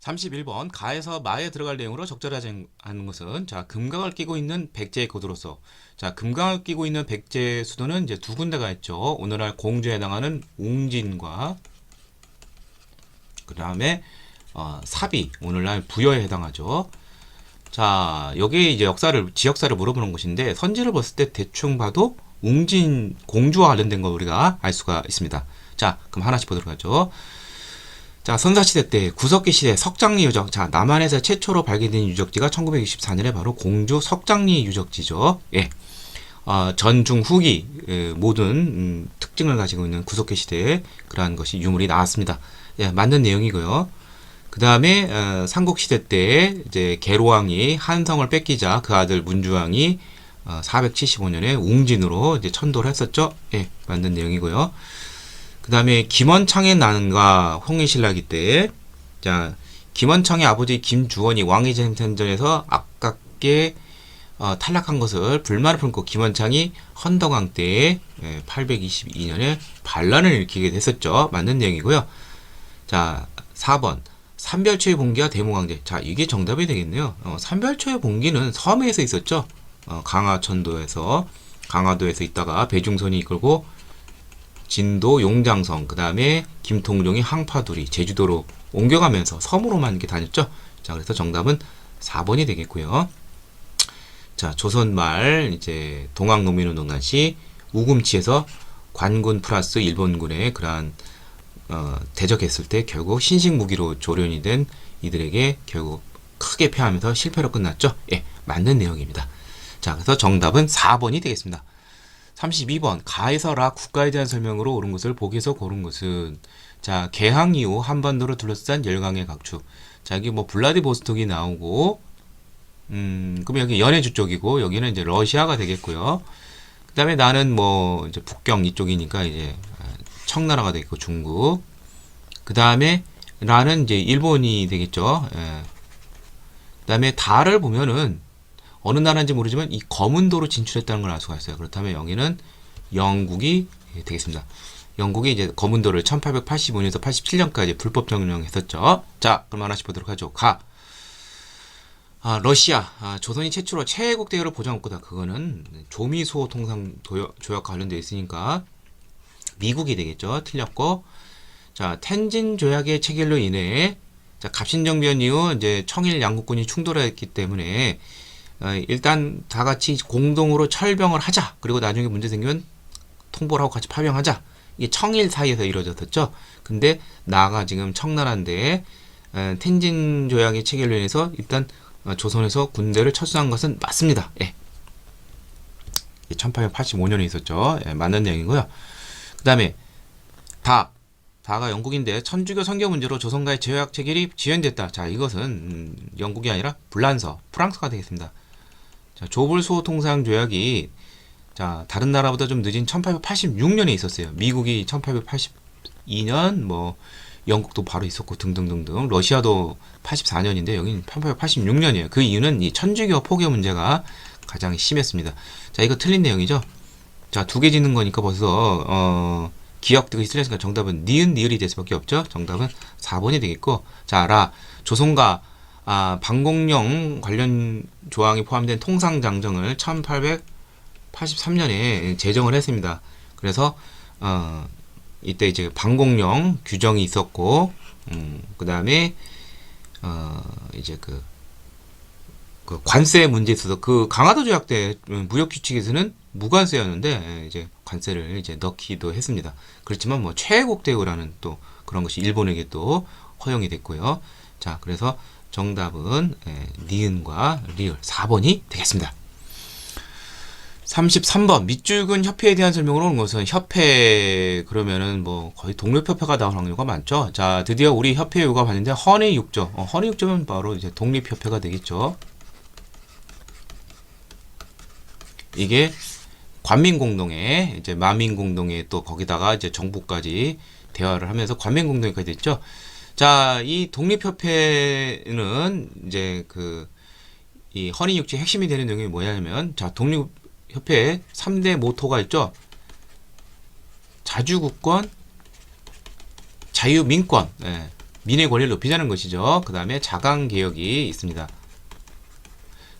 31번 가에서 마에 들어갈 내용으로 적절하지 않은 것은 자 금강을 끼고 있는 백제의 거두로서 자 금강을 끼고 있는 백제의 수도는 이제 두 군데가 있죠. 오늘날 공주에 해당하는 웅진과 그 다음에 사비 오늘날 부여에 해당하죠. 자 여기 이제 지역사를 물어보는 것인데 선지를 봤을 때 대충 봐도 웅진 공주와 관련된 거 우리가 알 수가 있습니다. 자 그럼 하나씩 보도록 하죠. 자, 선사시대 때 구석기 시대 석장리 유적. 자, 남한에서 최초로 발견된 유적지가 1964년에 바로 공주 석장리 유적지죠. 예. 전, 중, 후기 모든 특징을 가지고 있는 구석기 시대에 그러한 것이 유물이 나왔습니다. 예, 맞는 내용이고요. 그 다음에 삼국시대 때 이제 계로왕이 한성을 뺏기자 그 아들 문주왕이 475년에 웅진으로 이제 천도를 했었죠. 예, 맞는 내용이고요. 그 다음에 김원창의 난과 홍해신라기 때, 자, 김원창의 아버지 김주원이 왕위쟁탈전에서 아깝게 탈락한 것을 불만을 품고 김원창이 헌덕왕 때 822년에 반란을 일으키게 됐었죠. 맞는 내용이고요. 자, 4번. 삼별초의 봉기와 대모강제. 자, 이게 정답이 되겠네요. 삼별초의 봉기는 섬에서 있었죠. 강화도에서 있다가 배중선이 이끌고 진도 용장성, 그 다음에 김통종이 항파두리, 제주도로 옮겨가면서 섬으로만 이렇게 다녔죠. 자, 그래서 정답은 4번이 되겠고요. 자, 조선 말 이제 동학농민운동 시 우금치에서 관군 플러스 일본군의 그러한 대적했을 때 결국 신식 무기로 조련이 된 이들에게 결국 크게 패하면서 실패로 끝났죠. 예, 맞는 내용입니다. 자, 그래서 정답은 4번이 되겠습니다. 32번 가에서 라 국가에 대한 설명으로 옳은 것을 보기에서 고른 것은 자 개항 이후 한반도를 둘러싼 열강의 각축. 자 여기 뭐 블라디보스톡이 나오고 그럼 여기 연해주 쪽이고 여기는 이제 러시아가 되겠고요. 그 다음에 나는 뭐 이제 북경 이쪽이니까 이제 청나라가 되겠고 중국. 그 다음에 라는 이제 일본이 되겠죠. 예. 그 다음에 다를 보면은 어느 나라인지 모르지만 이 검은도로 진출했다는 걸 알 수가 있어요. 그렇다면 여기는 영국이 되겠습니다. 영국이 이제 검은도를 1885년에서 87년까지 불법 점령했었죠. 자, 그럼 하나씩 보도록 하죠. 러시아. 조선이 최초로 최애국 대우를 보장한 거다. 그거는 조미소 통상 조약과 관련되어 있으니까 미국이 되겠죠. 틀렸고. 자, 텐진 조약의 체결로 인해 자, 갑신정변 이후 이제 청일 양국군이 충돌했기 때문에 일단 다 같이 공동으로 철병을 하자. 그리고 나중에 문제 생기면 통보를 하고 같이 파병하자. 이게 청일 사이에서 이루어졌었죠. 근데 나가 지금 청나라인데 텐진 조약의 체결로 인해서 일단 조선에서 군대를 철수한 것은 맞습니다. 예. 1885년에 있었죠. 예, 맞는 내용이고요. 그 다음에 다가 영국인데 천주교 선교 문제로 조선과의 조약 체결이 지연됐다. 자, 이것은 영국이 아니라 불란서, 프랑스가 되겠습니다. 자, 조불수호 통상 조약이 자, 다른 나라보다 좀 늦은 1886년에 있었어요. 미국이 1882년, 뭐 영국도 바로 있었고 등등등등. 러시아도 84년인데 여기는 1886년이에요. 그 이유는 이 천주교 포교 문제가 가장 심했습니다. 자, 이거 틀린 내용이죠. 자, 두 개 짓는 거니까 벌써 기억되고 있으니까 정답은 니은 니을이 될 수밖에 없죠. 정답은 4번이 되겠고. 자, 조선과 방공령 관련 조항이 포함된 통상장정을 1883년에 제정을 했습니다. 그래서 이때 이제 방공령 규정이 있었고, 그 다음에 이제 그 관세 문제에 있어서 그 강화도 조약 때 무역 규칙에서는 무관세였는데 이제 관세를 이제 넣기도 했습니다. 그렇지만 뭐 최애국 대우라는 또 그런 것이 일본에게 또 허용이 됐고요. 자, 그래서 정답은 니은과 리을 4번이 되겠습니다. 33번 밑줄근 협회에 대한 설명으로 온 것은 협회 그러면은 뭐 거의 독립협회가 나올 확률가 많죠. 자, 드디어 우리 협회 요구가 봤는데 헌의육조. 헌의육조면 바로 이제 독립협회가 되겠죠. 이게 관민공동회, 이제 마민공동회 또 거기다가 이제 정부까지 대화를 하면서 관민공동회까지 됐죠. 자, 이 독립협회는 이제 이 헌의육지의 핵심이 되는 내용이 뭐냐면, 자, 독립협회의 3대 모토가 있죠. 자주국권, 자유민권. 예. 민의 권리를 높이자는 것이죠. 그 다음에 자강 개혁이 있습니다.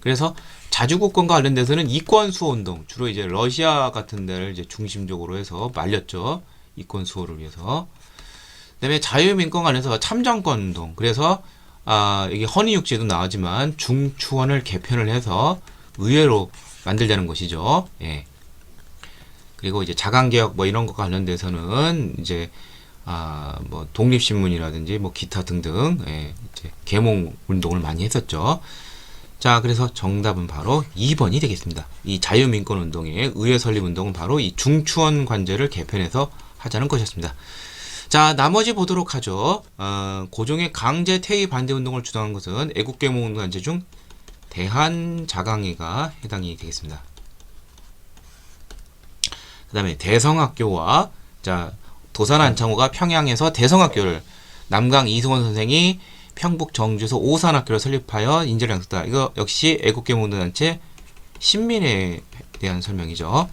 그래서 자주국권과 관련돼서는 이권 수호 운동, 주로 이제 러시아 같은 데를 이제 중심적으로 해서 말렸죠. 이권 수호를 위해서. 그다음에 자유민권 관련해서 참정권 운동. 그래서 이게 헌의육지에도 나오지만 중추원을 개편을 해서 의회로 만들자는 것이죠. 예. 그리고 이제 자강개혁 뭐 이런 것과 관련돼서는 이제 뭐 독립신문이라든지 뭐 기타 등등 예, 이제 계몽 운동을 많이 했었죠. 자, 그래서 정답은 바로 2번이 되겠습니다. 이 자유민권 운동의 의회 설립 운동은 바로 이 중추원 관제를 개편해서 하자는 것이었습니다. 자, 나머지 보도록 하죠. 고종의 강제 퇴위 반대 운동을 주장한 것은 애국계몽 단체 중 대한자강회가 해당이 되겠습니다. 그 다음에 대성학교와 자 도산 안창호가 평양에서 대성학교를, 남강 이승원 선생이 평북 정주에서 오산학교를 설립하여 인재를 양성했다. 이거 역시 애국계몽단체 신민에 대한 설명이죠.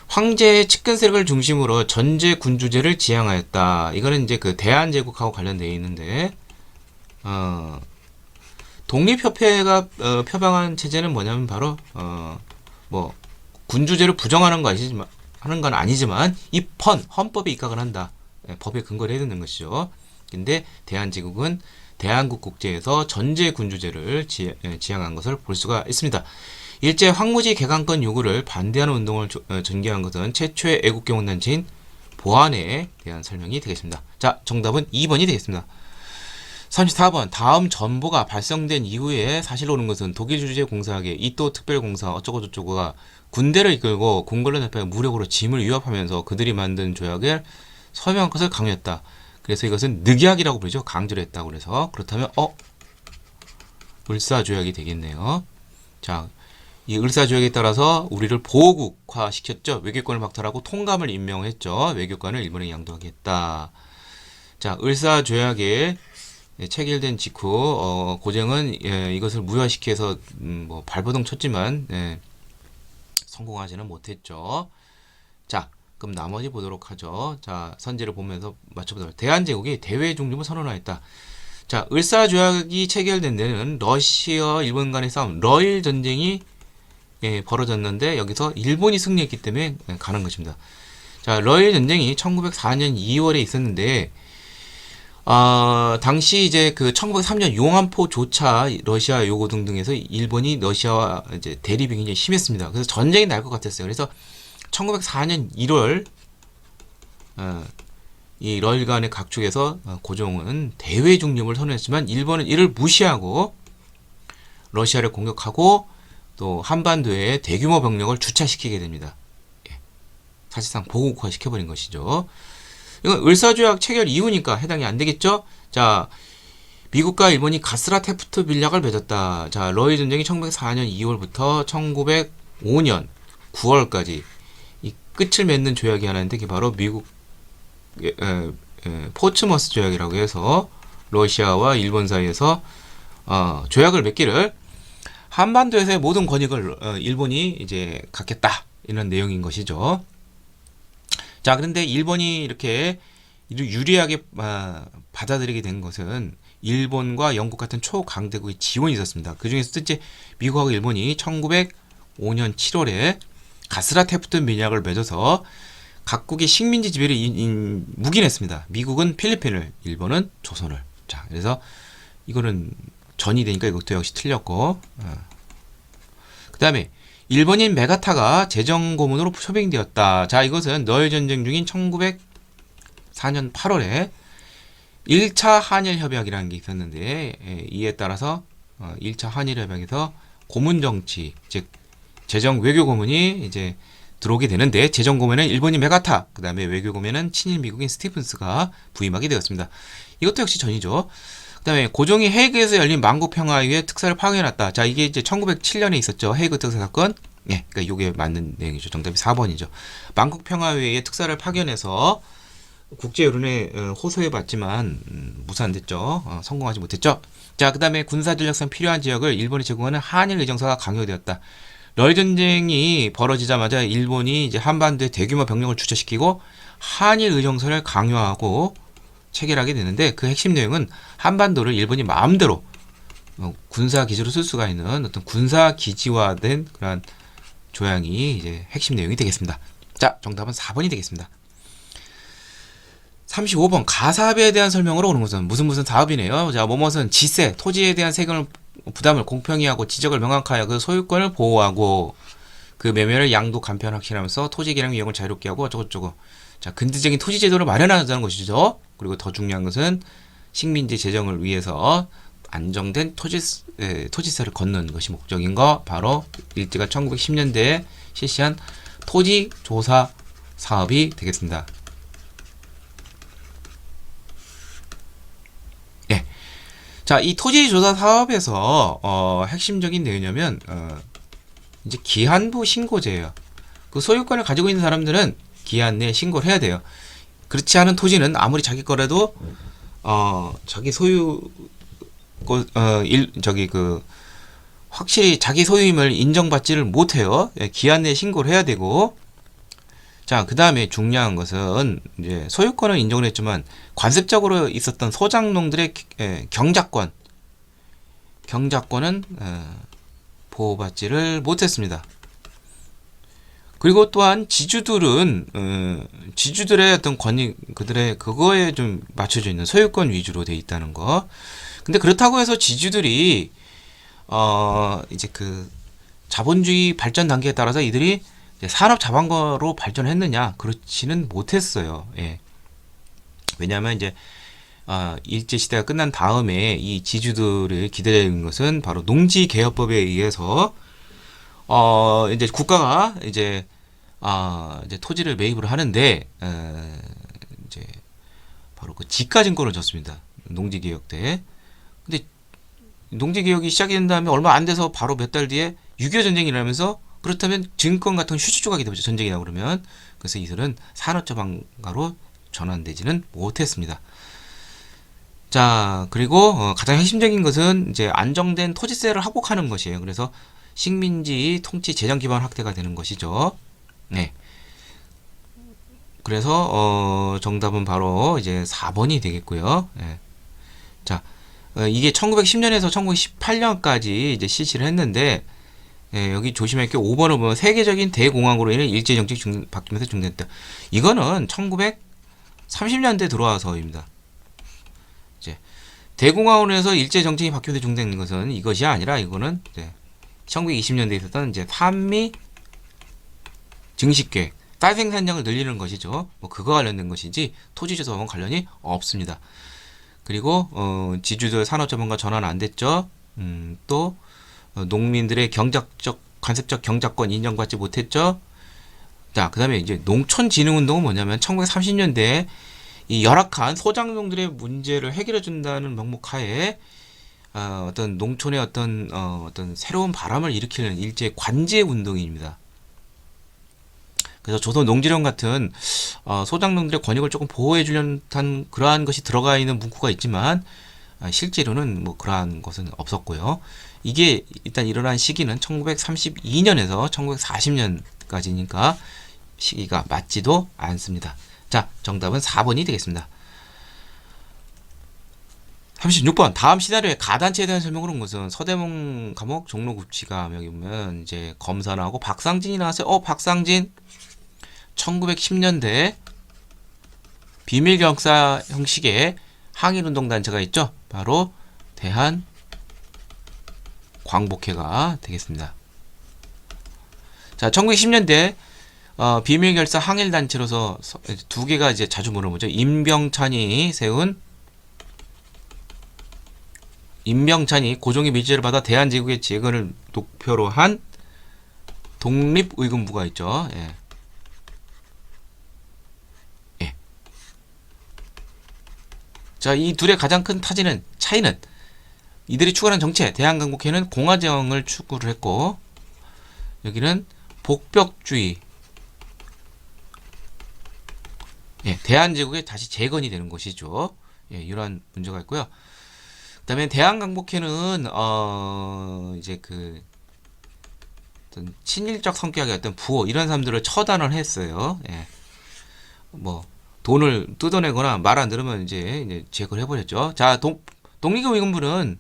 황제의 측근 세력을 중심으로 전제 군주제를 지향하였다. 이거는 이제 그 대한제국하고 관련되어 있는데, 독립협회가 표방한 체제는 뭐냐면 바로 뭐 군주제를 부정하는 거 아니지만 하는 건 아니지만 헌법에 입각을 한다. 법에 근거를 해야 되는 것이죠. 근데 대한제국은 대한국 국제에서 전제 군주제를 지향한 것을 볼 수가 있습니다. 일제 황무지 개강권 요구를 반대하는 운동을 전개한 것은 최초의 애국계몽단체인 보안에 대한 설명이 되겠습니다. 자, 정답은 2번이 되겠습니다. 34번 다음 전보가 발송된 이후에 사실 오는 것은 독일 주재 공사학의 이또 특별공사 어쩌고저쩌고가 군대를 이끌고 공권력 대표가 무력으로 짐을 위협하면서 그들이 만든 조약을 서명한 것을 강요했다. 그래서 이것은 늑약이라고 부르죠. 강제를 했다고 그래서. 그렇다면 을사조약이 되겠네요. 자, 이 을사조약에 따라서 우리를 보호국화 시켰죠. 외교권을 박탈하고 통감을 임명했죠. 외교관을 일본에 양도하겠다. 자, 을사조약에 체결된 직후 고종은 이것을 무효화시켜서 뭐 발버둥 쳤지만 성공하지는 못했죠. 자, 그럼 나머지 보도록 하죠. 자, 선지를 보면서 맞춰보도록. 대한제국이 대외 중립을 선언하였다. 자, 을사조약이 체결된 데는 러시아 일본 간의 싸움, 러일 전쟁이 벌어졌는데 여기서 일본이 승리했기 때문에 가는 것입니다. 자, 러일 전쟁이 1904년 2월에 있었는데 당시 이제 그 1903년 용안포 조차 러시아 요구 등등에서 일본이 러시아와 이제 대립이 굉장히 심했습니다. 그래서 전쟁이 날 것 같았어요. 그래서 1904년 1월 이 러일 간의 각축에서 고종은 대외 중립을 선언했지만 일본은 이를 무시하고 러시아를 공격하고 또 한반도에 대규모 병력을 주차시키게 됩니다. 사실상 보국화 시켜버린 것이죠. 이건 을사조약 체결 이후니까 해당이 안 되겠죠? 자, 미국과 일본이 가스라 테프트 밀약을 맺었다. 자, 러일 전쟁이 1904년 2월부터 1905년 9월까지 이 끝을 맺는 조약이 하나 있는데 그게 바로 미국 포츠머스 조약이라고 해서 러시아와 일본 사이에서 조약을 맺기를 한반도에서의 모든 권익을 일본이 이제 갖겠다 이런 내용인 것이죠. 자, 그런데 일본이 이렇게 유리하게 받아들이게 된 것은 일본과 영국 같은 초강대국의 지원이 있었습니다. 그 중에서 첫째 미국하고 일본이 1905년 7월에 가스라 테프트 밀약을 맺어서 각국의 식민지 지배를 묵인했습니다. 미국은 필리핀을, 일본은 조선을. 자, 그래서 이거는 전이 되니까 이것도 역시 틀렸고, 그 다음에 일본인 메가타가 재정 고문으로 쇼빙되었다. 자, 이것은 러일 전쟁 중인 1904년 8월에 1차 한일 협약이라는 게 있었는데 이에 따라서 1차 한일 협약에서 고문 정치, 즉 재정 외교 고문이 이제 들어오게 되는데 재정 고문은 일본인 메가타, 그 다음에 외교 고문은 친일 미국인 스티븐스가 부임하게 되었습니다. 이것도 역시 전이죠. 그 다음에 고종이 헤이그에서 열린 만국평화회의 특사를 파견해놨다. 자, 이게 이제 1907년에 있었죠. 헤이그 특사 사건. 예, 그러니까 이게 맞는 내용이죠. 정답이 4번이죠. 만국평화회의 특사를 파견해서 국제 여론에 호소해봤지만 무산됐죠. 성공하지 못했죠. 자, 그 다음에 군사전력상 필요한 지역을 일본이 제공하는 한일 의정서가 강요되었다. 러일 전쟁이 벌어지자마자 일본이 이제 한반도에 대규모 병력을 주차시키고 한일 의정서를 강요하고 체결하게 되는데 그 핵심 내용은 한반도를 일본이 마음대로 군사 기지로 쓸 수가 있는 어떤 군사 기지화된 그런 조약이 이제 핵심 내용이 되겠습니다. 자, 정답은 4번이 되겠습니다. 35번 가사업에 대한 설명으로 오는 것은 무슨 사업이네요. 자, 뭐뭐는 지세, 토지에 대한 세금을 부담을 공평히 하고 지적을 명확하여 그 소유권을 보호하고 그 매매를 양도 간편 확실하면서 토지 개량 이용을 자유롭게 하고 어쩌고저쩌고. 자, 근대적인 토지 제도를 마련하자는 것이죠. 그리고 더 중요한 것은 식민지 재정을 위해서 안정된 토지세를 걷는 것이 목적인 거 바로 일제가 1910년대에 실시한 토지 조사 사업이 되겠습니다. 예. 자, 이 토지 조사 사업에서 핵심적인 내용이냐면 이제 기한부 신고제예요. 그 소유권을 가지고 있는 사람들은 기한 내에 신고를 해야 돼요. 그렇지 않은 토지는 아무리 자기 거라도 자기 소유 확실히 자기 소유임을 인정받지를 못해요. 예, 기한 내에 신고를 해야 되고. 자, 그 다음에 중요한 것은 이제 소유권은 인정을 했지만 관습적으로 있었던 소장농들의 경작권은 보호받지를 못했습니다. 그리고 또한 지주들은 지주들의 어떤 권익 그들의 그거에 좀 맞춰져 있는 소유권 위주로 돼 있다는 거. 근데 그렇다고 해서 지주들이 이제 그 자본주의 발전 단계에 따라서 이들이 이제 산업 자본가로 발전했느냐? 그렇지는 못했어요. 예. 왜냐하면 이제 일제 시대가 끝난 다음에 이 지주들을 기다리는 것은 바로 농지개혁법에 의해서 이제 국가가 이제 토지를 매입을 하는데 이제 바로 그 지가증권을 줬습니다. 농지개혁 때. 근데 농지개혁이 시작이 된 다음에 얼마 안 돼서 바로 몇 달 뒤에 6.25 전쟁이 일어나면서 그렇다면 증권 같은 건 휴지 조각이 되죠. 전쟁이 나고 그러면. 그래서 이들은 산업자본가로 전환되지는 못했습니다. 자, 그리고 가장 핵심적인 것은 이제 안정된 토지세를 하복하는 것이에요. 그래서 식민지 통치 재정 기반 확대가 되는 것이죠. 네. 그래서 정답은 바로 이제 4번이 되겠고요. 네. 자, 이게 1910년에서 1918년까지 이제 실시를 했는데 여기 조심할 게 5번을 보면 세계적인 대공황으로 인해 일제 정책이 바뀌면서 중단됐다. 이거는 1930년대 들어와서입니다. 이제 대공황으로 인해서 일제 정책이 바뀌면서 중단된 것은 이것이 아니라 이거는 이제 1920년대에 있었던 이제 산미 증식계획, 딸 생산량을 늘리는 것이죠. 뭐 그거 관련된 것이지 토지조사와 관련이 없습니다. 그리고 지주들 산업자본가 전환 안 됐죠. 또 농민들의 간접적 경작권 인정받지 못했죠. 자, 그 다음에 이제 농촌진흥운동은 뭐냐면 1930년대에 이 열악한 소장농들의 문제를 해결해 준다는 명목하에 어떤 농촌의 어떤 새로운 바람을 일으키는 일제의 관제 운동입니다. 그래서 조선 농지령 같은 소장농들의 권익을 조금 보호해 주려는 그러한 것이 들어가 있는 문구가 있지만 실제로는 뭐 그러한 것은 없었고요. 이게 일단 일어난 시기는 1932년에서 1940년까지니까 시기가 맞지도 않습니다. 자, 정답은 4번이 되겠습니다. 36번 다음 시나리오의 가단체에 대한 설명을 한 것은 서대문 감옥 종로 구치감 여기 보면 이제 검사나하고 박상진이 나왔어요. 박상진 1910년대 비밀경사 형식의 항일운동단체가 있죠. 바로 대한 광복회가 되겠습니다. 자, 1910년대 비밀결사 항일단체로서 두 개가 이제 자주 물어보죠. 임병찬이 고종의 밀제를 받아 대한제국의 재건을 목표로 한 독립의금부가 있죠. 예. 예. 자, 이 둘의 가장 큰 차이는 이들이 추구하는 정체, 대한강국회는 공화정을 추구를 했고 여기는 복벽주의, 대한제국의 다시 재건이 되는 것이죠. 이러한 문제가 있고요. 그다음에 대한강복회는 이제 그 어떤 친일적 성격의 어떤 부호 이런 사람들을 처단을 했어요. 뭐 돈을 뜯어내거나 말 안 들으면 이제 제거를 해버렸죠. 자, 독립의금부는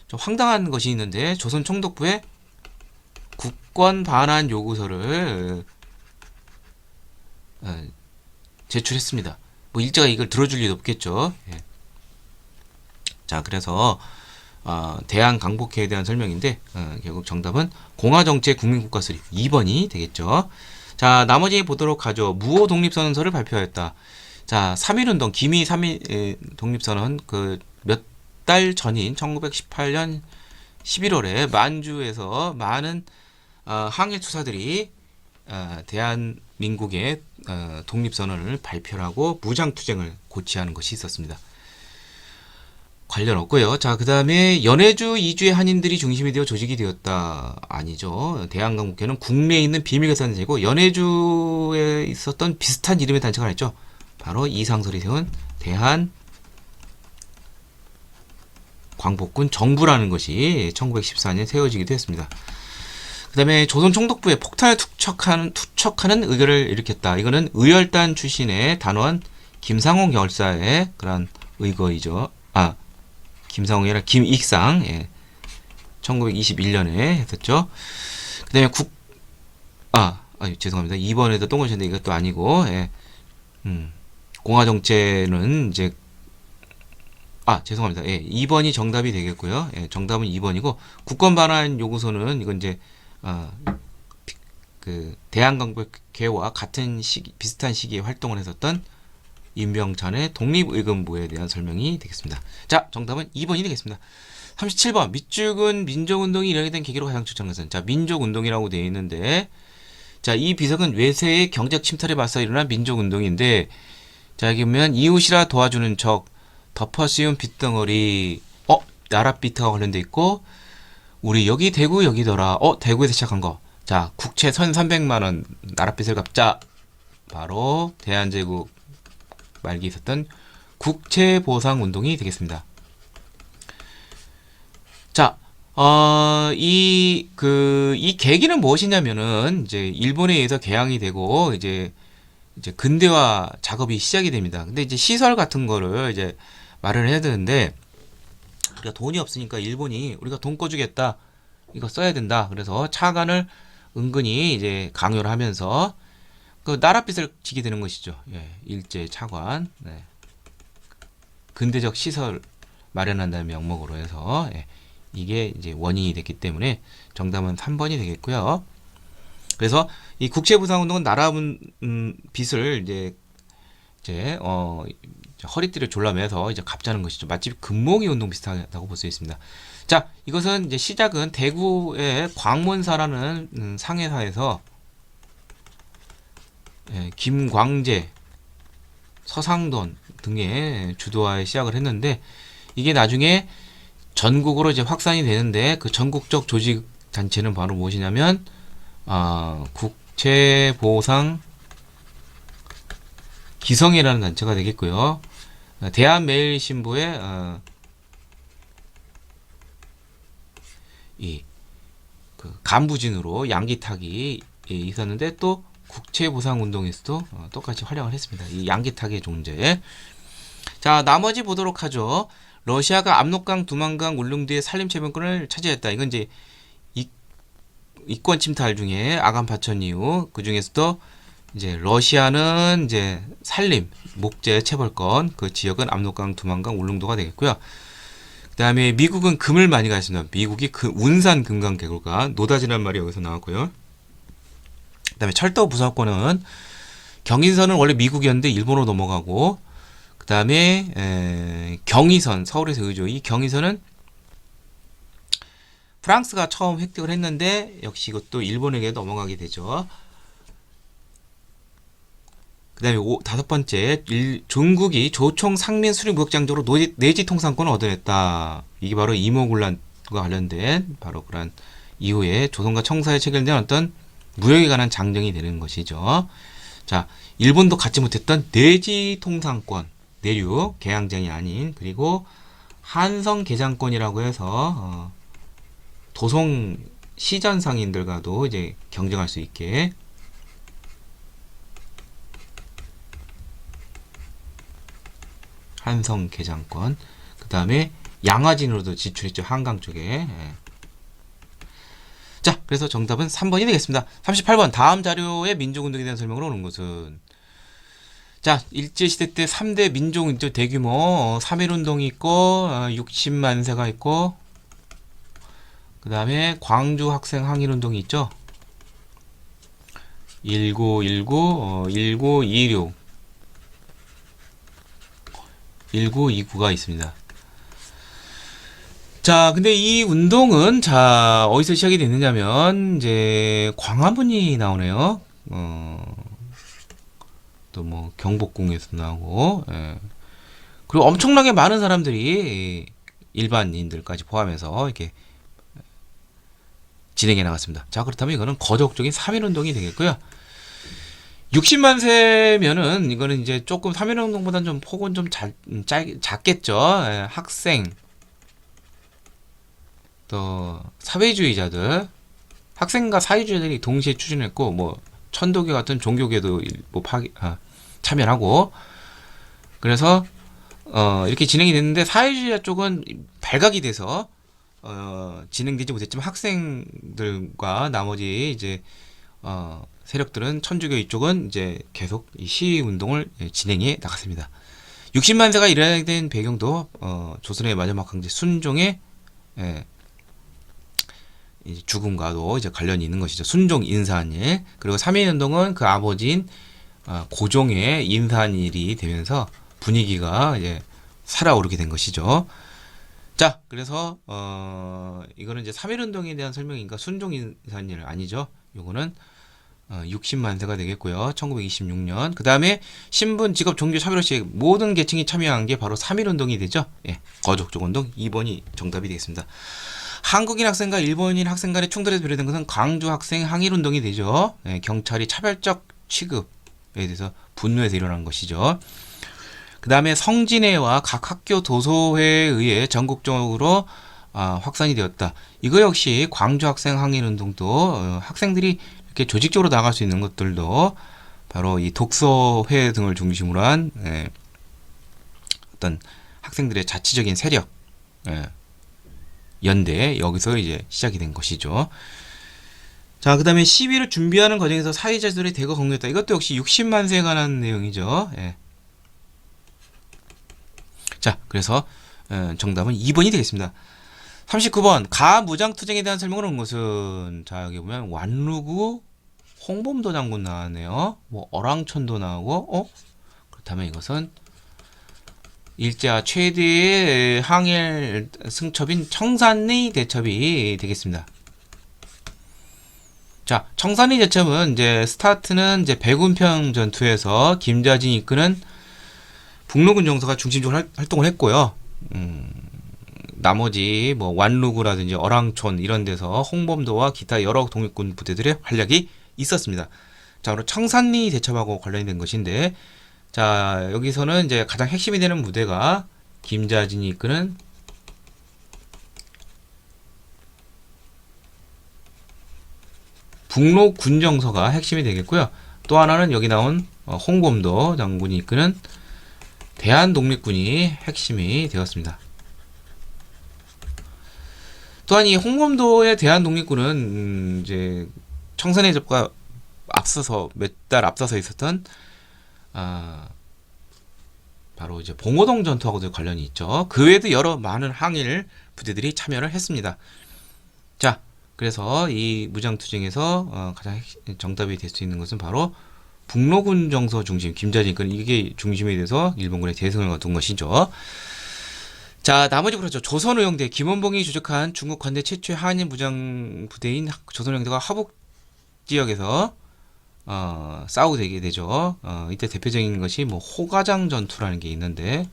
좀 황당한 것이 있는데 조선 총독부에 국권 반환 요구서를 제출했습니다. 뭐 일제가 이걸 들어줄 리도 없겠죠. 예. 자, 그래서 대한 강복회에 대한 설명인데 결국 정답은 공화정책 국민국가 수립 2번이 되겠죠. 자, 나머지 보도록 하죠. 무호 독립선언서를 발표하였다. 자, 3.1운동 기미 3.1 독립선언 그 몇 달 전인 1918년 11월에 만주에서 많은 항일 투사들이 대한민국의 독립선언을 발표하고 무장투쟁을 고취하는 것이 있었습니다. 관련 없고요. 자, 그 다음에 연해주 이주의 한인들이 중심이 되어 조직이 되었다. 아니죠. 대한강국회는 국내에 있는 비밀개산제고 연해주에 있었던 비슷한 이름의 단체가 있죠. 바로 이상설이 세운 대한 광복군 정부라는 것이 1914년 세워지기도 했습니다. 그 다음에 조선 총독부에 폭탄을 투척하는 의결을 일으켰다. 이거는 의열단 출신의 단원 김상홍 열사의 그런 의거이죠. 김상홍이 아니라 김익상. 예. 1921년에 했었죠. 그 다음에 죄송합니다. 2번에도 똥을 쳤는데 이것도 아니고, 예. 공화정체는 이제, 죄송합니다. 예. 2번이 정답이 되겠고요. 예. 정답은 2번이고, 국권반환 요구서는 이건 이제, 그, 대한강복회와 같은 비슷한 시기에 활동을 했었던 임병찬의 독립의금부에 대한 설명이 되겠습니다. 자, 정답은 2번이 되겠습니다. 37번 밑죽은 민족운동이 일어나게 된 계기로 가장 추천한 것은 자, 민족운동이라고 되어 있는데 자, 이 비석은 외세의 경제 침탈에 맞서 일어난 민족운동인데 자, 여기 보면 이웃이라 도와주는 척 덮어씌운 빚덩어리 나랏비트가 관련돼 있고 우리 여기 대구 여기더라 대구에서 시작한 거 자, 국채 1300만원 나랏빚을 갚자 바로 대한제국 말기 있었던 국채보상운동이 되겠습니다. 자, 이 계기는 무엇이냐면은, 이제, 일본에 의해서 개항이 되고, 이제 근대화 작업이 시작이 됩니다. 근데 이제 시설 같은 거를 이제 마련해야 되는데, 우리가 돈이 없으니까 일본이 우리가 돈 꺼주겠다. 이거 써야 된다. 그래서 차관을 은근히 이제 강요를 하면서, 그 나랏빚을 지게 되는 것이죠. 예, 일제 차관, 네. 근대적 시설 마련한다는 명목으로 해서 예, 이게 이제 원인이 됐기 때문에 정답은 3번이 되겠고요. 그래서 이 국채보상운동은 빚을 이제 허리띠를 졸라매서 이제 갚자는 것이죠. 마치 금모기 운동 비슷하다고 볼 수 있습니다. 자, 이것은 이제 시작은 대구의 광문사라는 상해사에서 김광재, 서상돈 등의 주도하에 시작을 했는데 이게 나중에 전국으로 이제 확산이 되는데 그 전국적 조직 단체는 바로 무엇이냐면 국채보상 기성이라는 단체가 되겠고요. 대한매일신보에 그 간부진으로 양기탁이 있었는데 또 국채보상운동에서도 똑같이 활약을 했습니다. 이 양기탁의 존재. 자, 나머지 보도록 하죠. 러시아가 압록강, 두만강, 울릉도의 산림체면권을 차지했다. 이건 이제 이권 침탈 중에 아간 파천 이후 그 중에서도 이제 러시아는 이제 산림, 목재 채벌권, 그 지역은 압록강, 두만강, 울릉도가 되겠고요. 그다음에 미국은 금을 많이 가졌습니다. 미국이 운산 금강 개굴가 노다지란 말이 여기서 나왔고요. 그다음에 철도 부사권은 경인선은 원래 미국이었는데 일본으로 넘어가고 그다음에 경의선 서울에서 의조 이 경의선은 프랑스가 처음 획득을 했는데 역시 이것도 일본에게 넘어가게 되죠. 그다음에 다섯 번째 중국이 조총 상민 수립 무역장적으로 내지 통상권을 얻어냈다. 이게 바로 이모군란과 관련된 바로 그런 이후에 조선과 청사에 체결된 어떤 무역에 관한 장정이 되는 것이죠. 자, 일본도 갖지 못했던 내지 통상권, 내륙 개항장이 아닌 그리고 한성 개장권이라고 해서 도성 시전 상인들과도 이제 경쟁할 수 있게 한성 개장권. 그 다음에 양화진으로도 진출했죠. 한강 쪽에. 예. 자, 그래서 정답은 3번이 되겠습니다. 38번 다음 자료의 민족운동에 대한 설명을 오는 것은 자, 일제시대 때 3대 민족운동 대규모 3.1운동이 있고 60만세가 있고 그 다음에 광주 학생 항일운동이 있죠. 1919, 1926, 1929가 있습니다. 자, 근데 이 운동은 자 어디서 시작이 됐느냐면 이제 광화문이 나오네요. 또 뭐 경복궁에서 나오고, 예. 그리고 엄청나게 많은 사람들이 일반인들까지 포함해서 이렇게 진행해 나갔습니다. 자, 그렇다면 이거는 거적적인 3.1운동이 되겠고요. 60만세면은 이거는 이제 조금 3.1운동보다는 좀 폭은 좀 작겠죠. 예, 학생, 또 사회주의자들, 학생과 사회주의자들이 동시에 추진했고, 뭐 천도교 같은 종교계도 뭐 참여하고, 그래서 이렇게 진행이 됐는데 사회주의자 쪽은 발각이 돼서 진행되지 못했지만 학생들과 나머지 이제 세력들은 천주교 이쪽은 이제 계속 이 시위 운동을 진행해 나갔습니다. 60만 세가 일어나게 된 배경도 조선의 마지막 황제 순종의 이제 죽음과도 이제 관련이 있는 것이죠. 순종 인사한 일. 그리고 3.1 운동은 그 아버지인 고종의 인사한 일이 되면서 분위기가 이제 살아오르게 된 것이죠. 자, 그래서 이거는 이제 3.1 운동에 대한 설명인가 순종 인사한 일 아니죠. 요거는 60만 세가 되겠고요. 1926년. 그 다음에 신분, 직업, 종교, 차별없이 모든 계층이 참여한 게 바로 3.1 운동이 되죠. 예, 거족족 운동 2번이 정답이 되겠습니다. 한국인 학생과 일본인 학생 간의 충돌에서 비롯된 것은 광주 학생 항일 운동이 되죠. 예, 경찰이 차별적 취급에 대해서 분노해서 일어난 것이죠. 그 다음에 성진회와 각 학교 도서회에 의해 전국적으로 확산이 되었다. 이거 역시 광주 학생 항일 운동도 학생들이 이렇게 조직적으로 나갈 수 있는 것들도 바로 이 독서회 등을 중심으로 한 어떤 학생들의 자치적인 세력, 연대, 여기서 이제 시작이 된 것이죠. 자, 그 다음에 시위를 준비하는 과정에서 사회자들이 대거 공격했다. 이것도 역시 60만 세에 관한 내용이죠. 예. 자, 그래서 정답은 2번이 되겠습니다. 39번 가무장투쟁에 대한 설명을 한 것은 자, 여기 보면 완루구 홍범도 장군 나왔네요. 뭐 어랑천도 나오고 그렇다면 이것은 일제와 최대의 항일 승첩인 청산리 대첩이 되겠습니다. 자, 청산리 대첩은 이제 스타트는 이제 백운평 전투에서 김자진이 이끄는 북로군 정서가 중심적으로 활동을 했고요. 나머지 뭐 완루구라든지 어랑촌 이런 데서 홍범도와 기타 여러 독립군 부대들의 활약이 있었습니다. 자, 그리고 청산리 대첩하고 관련이 된 것인데, 자, 여기서는 이제 가장 핵심이 되는 무대가 김자진이 이끄는 북로 군정서가 핵심이 되겠고요. 또 하나는 여기 나온 홍범도 장군이 이끄는 대한독립군이 핵심이 되었습니다. 또한 이 홍범도의 대한독립군은 이제 청산리 대첩과 앞서서 몇 달 앞서서 있었던 바로 이제 봉오동 전투하고도 관련이 있죠. 그 외에도 여러 많은 항일 부대들이 참여를 했습니다. 자, 그래서 이 무장투쟁에서 가장 정답이 될 수 있는 것은 바로 북로군 정서 중심 김자진 이게 중심이 돼서 일본군의 대승을 거둔 것이죠. 자, 나머지 그렇죠. 조선의용대 김원봉이 주축한 중국 관대 최초의 한일 무장 부대인 조선의용대가 화북 지역에서 싸우게 되죠. 이때 대표적인 것이 뭐 호가장 전투라는 게 있는데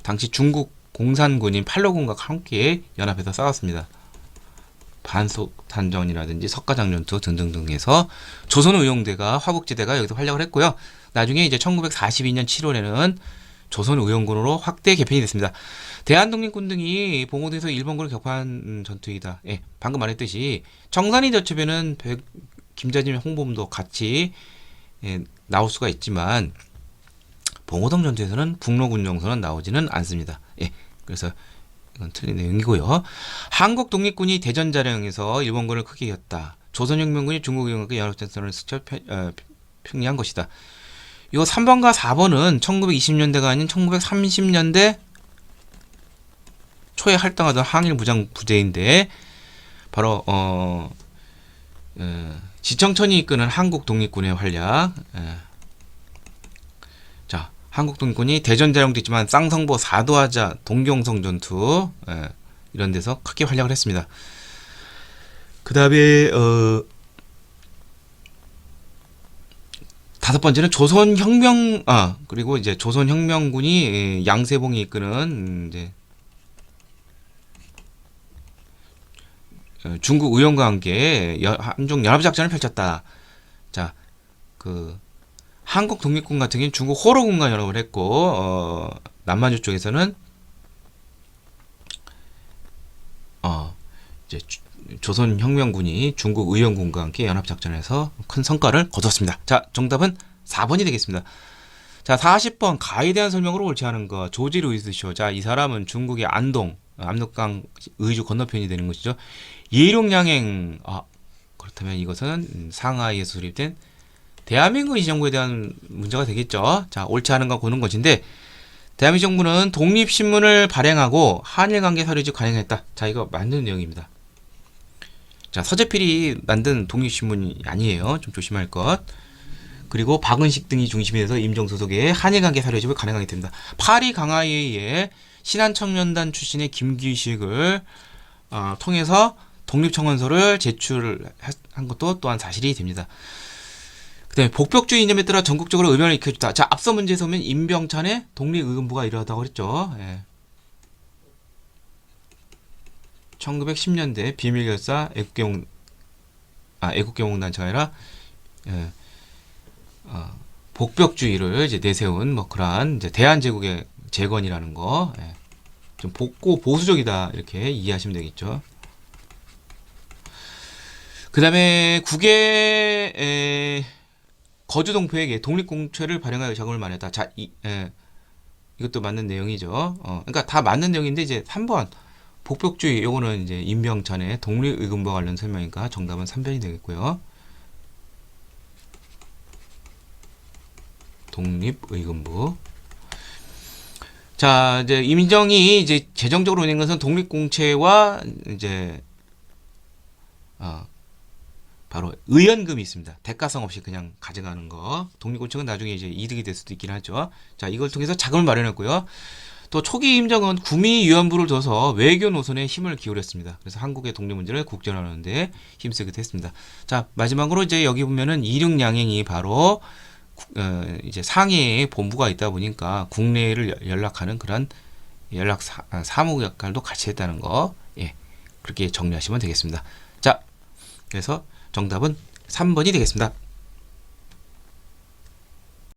당시 중국 공산군인 팔로군과 함께 연합해서 싸웠습니다. 반속탄전이라든지 석가장 전투 등등등에서 조선의용대가 화북지대가 여기서 활약을 했고요. 나중에 이제 1942년 7월에는 조선의용군으로 확대 개편이 됐습니다. 대한독립군 등이 봉오도에서 일본군을 격파한 전투이다. 예, 방금 말했듯이 청산리 대첩에는 김자진, 홍범도 같이 나올 수가 있지만 봉오동 전투에서는 북로군정선은 나오지는 않습니다. 예, 그래서 이건 틀린 내용이고요. 한국 독립군이 대전 자령에서 일본군을 크게 이겼다. 조선혁명군이 중국군과 연합전선을 스쳐 평리한 것이다. 이거 3번과 4번은 1920년대가 아닌 1930년대 초에 활동하던 항일 무장 부대인데 바로 지청천이 이끄는 한국 독립군의 활약. 자, 한국 독립군이 대전 자령도 있지만 쌍성보, 사도하자, 동경성 전투 이런 데서 크게 활약을 했습니다. 그 다음에 다섯 번째는 그리고 이제 조선혁명군이 양세봉이 이끄는 이제 중국 의원과 함께 한중 연합작전을 펼쳤다. 자, 그 한국 독립군 같은 경우는 중국 호로군과 연합을 했고 남만주 쪽에서는 이제 조선혁명군이 중국 의원군과 함께 연합작전에서 큰 성과를 거뒀습니다. 자, 정답은 4번이 되겠습니다. 자, 40번 가에 대한 설명으로 옳지 않은 거. 조지 루이스 쇼. 자, 이 사람은 중국의 안동, 압록강 의주 건너편이 되는 것이죠. 예룡양행. 그렇다면 이것은 상하이에서 수립된 대한민국 의정부에 대한 문제가 되겠죠. 자, 옳지 않은 거 고는 것인데 대한민국 정부는 독립신문을 발행하고 한일관계 서류집 관행했다. 자, 이거 맞는 내용입니다. 자, 서재필이 만든 독립신문이 아니에요. 좀 조심할 것. 그리고 박은식 등이 중심이 돼서 임종소속의 한일관계 사료집을 간행하게 됩니다. 파리 강화회의에 신한청년단 출신의 김규식을 통해서 독립청원서를 제출한 것도 또한 사실이 됩니다. 그 다음에 복벽주의 이념에 따라 전국적으로 의변을 일으켜줬다. 자, 앞서 문제에서 보면 임병찬의 독립의금부가 이러하다고 그랬죠. 1910년대 비밀결사 애국경영단체가 아니라 복벽주의를 이제 내세운 뭐 그러한 이제 대한제국의 재건이라는 거, 좀 복고 보수적이다 이렇게 이해하시면 되겠죠. 그 다음에 국외 거주동포에게 독립공채를 발행하여 자금을 마련했다. 자, 이것도 맞는 내용이죠. 그러니까 다 맞는 내용인데 이제 3번 복벽주의 요거는 이제 임병찬의 독립의금부와 관련 설명이니까 정답은 3번이 되겠고요. 독립의금부. 자, 이제 임정이 이제 재정적으로 운영한 것은 독립공채와 이제 바로 의연금이 있습니다. 대가성 없이 그냥 가져가는 거. 독립공채는 나중에 이제 이득이 될 수도 있긴 하죠. 자, 이걸 통해서 자금을 마련했고요. 또 초기 임정은 구미위원부를 둬서 외교 노선에 힘을 기울였습니다. 그래서 한국의 독립 문제를 국전하는 데 힘쓰기도 했습니다. 자, 마지막으로 이제 여기 보면은 이륙양행이 바로 이제 상해에 본부가 있다 보니까 국내를 연락하는 그런 연락 사무 역할도 같이 했다는 거, 그렇게 정리하시면 되겠습니다. 자, 그래서 정답은 3번이 되겠습니다.